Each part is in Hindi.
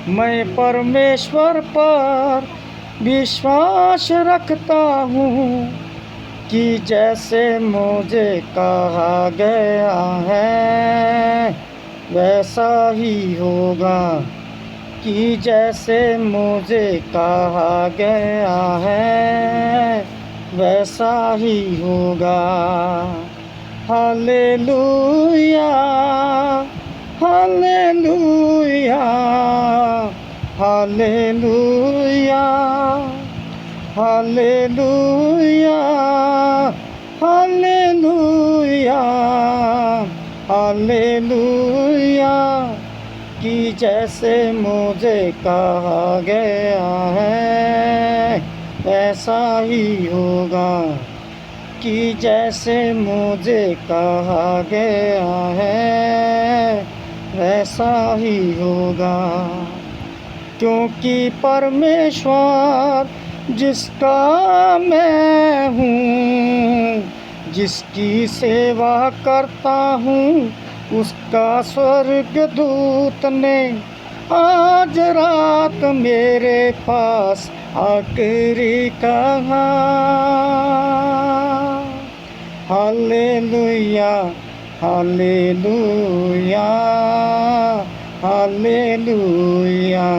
मैं परमेश्वर पर विश्वास रखता हूँ कि जैसे मुझे कहा गया है वैसा ही होगा, कि जैसे मुझे कहा गया है वैसा ही होगा। Hallelujah, hallelujah, hallelujah, hallelujah, hallelujah, hallelujah, कि जैसे मुझे कहा गया है वैसा ही होगा, कि जैसे मुझे कहा गया है वैसा ही होगा। क्योंकि परमेश्वर जिसका मैं हूँ, जिसकी सेवा करता हूँ, उसका स्वर्गदूत ने आज रात मेरे पास आकर कहा, hallelujah, hallelujah, hallelujah,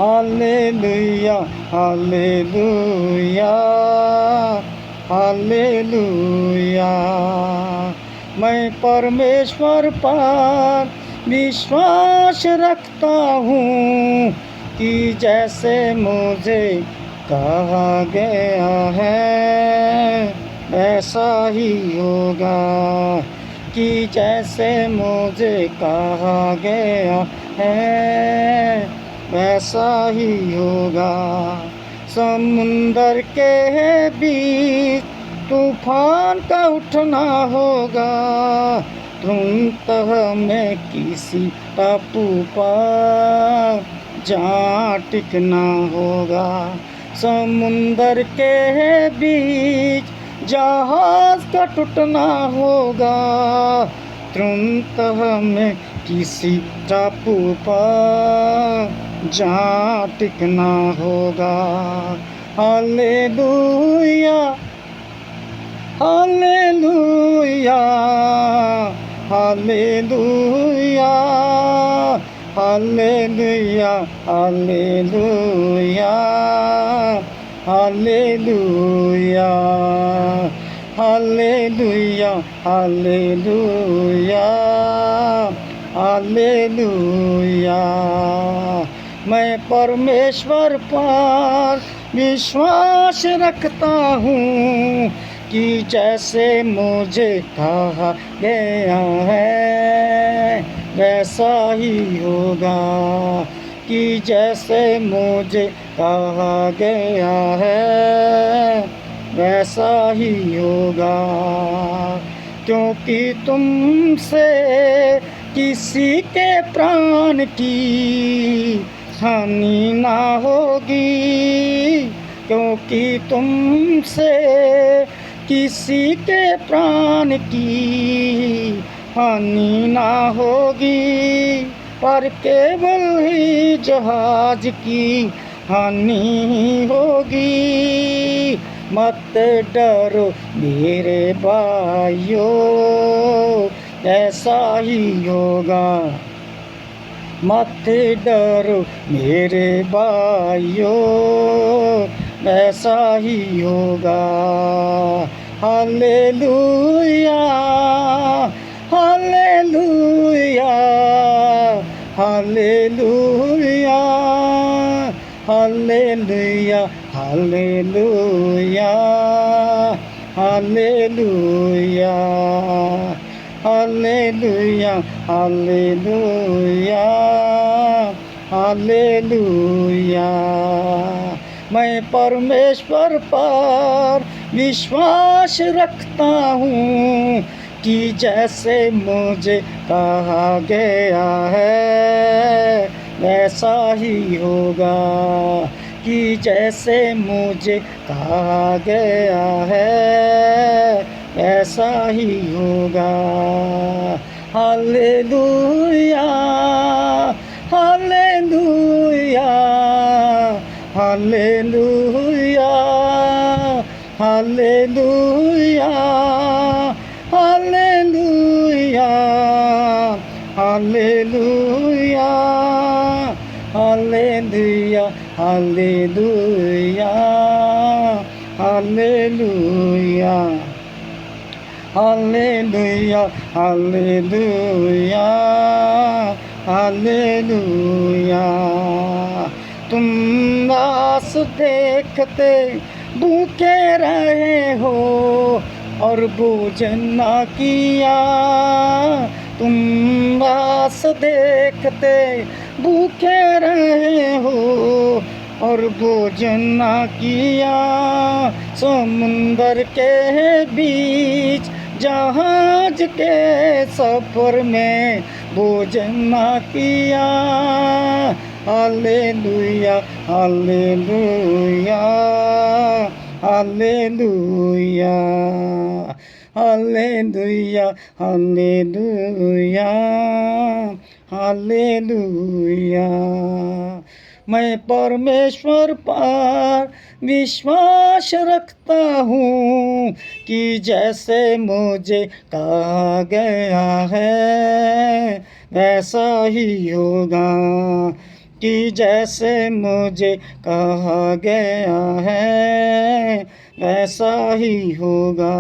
hallelujah, hallelujah, hallelujah. मैं परमेश्वर पर विश्वास रखता हूँ कि जैसे मुझे कहा गया है वैसा ही होगा, कि जैसे मुझे कहा गया है वैसा ही होगा। समुंदर के बीच तूफान का उठना होगा, तुरंत हमें किसी टापू पर जहाँ टिकना होगा। समुंदर के बीच जहाज का टूटना होगा, तुरंत हमें किसी टापू पर जहाँ टिकना होगा। Hallelujah, hallelujah, hallelujah, hallelujah, hallelujah, hallelujah, hallelujah, hallelujah, hallelujah. मैं परमेश्वर पर विश्वास रखता हूँ कि जैसे मुझे कहा गया है वैसा ही होगा, कि जैसे मुझे कहा गया है वैसा ही होगा। क्योंकि तुमसे किसी के प्राण की हानि ना होगी, क्योंकि तुमसे किसी के प्राण की हानि ना होगी, पर केवल ही जहाज की हानि होगी। मत डरो मेरे भाइयों, ऐसा ही होगा। मत डरो मेरे भाइयों, ऐसा ही होगा। Hallelujah, hallelujah, hallelujah, hallelujah, hallelujah, hallelujah, hallelujah, hallelujah, hallelujah. मैं परमेश्वर पर विश्वास रखता हूँ कि जैसे मुझे कहा गया है वैसा ही होगा, कि जैसे मुझे कहा गया है वैसा ही होगा। Hallelujah, hallelujah, hallelujah hallelujah hallelujah hallelujah hallelujah hallelujah hallelujah hallelujah hallelujah hallelujah तुम आस देखते भूखे रहे हो और भोजन ना किया तुम आस देखते भूखे रहे हो और भोजन ना किया समुंदर के बीच जहाज के सफर में भोजन ना किया hallelujah hallelujah hallelujah hallelujah hallelujah hallelujah मैं परमेश्वर पर विश्वास रखता हूँ कि जैसे मुझे कहा गया है वैसा ही होगा कि जैसे मुझे कहा गया है वैसा ही होगा।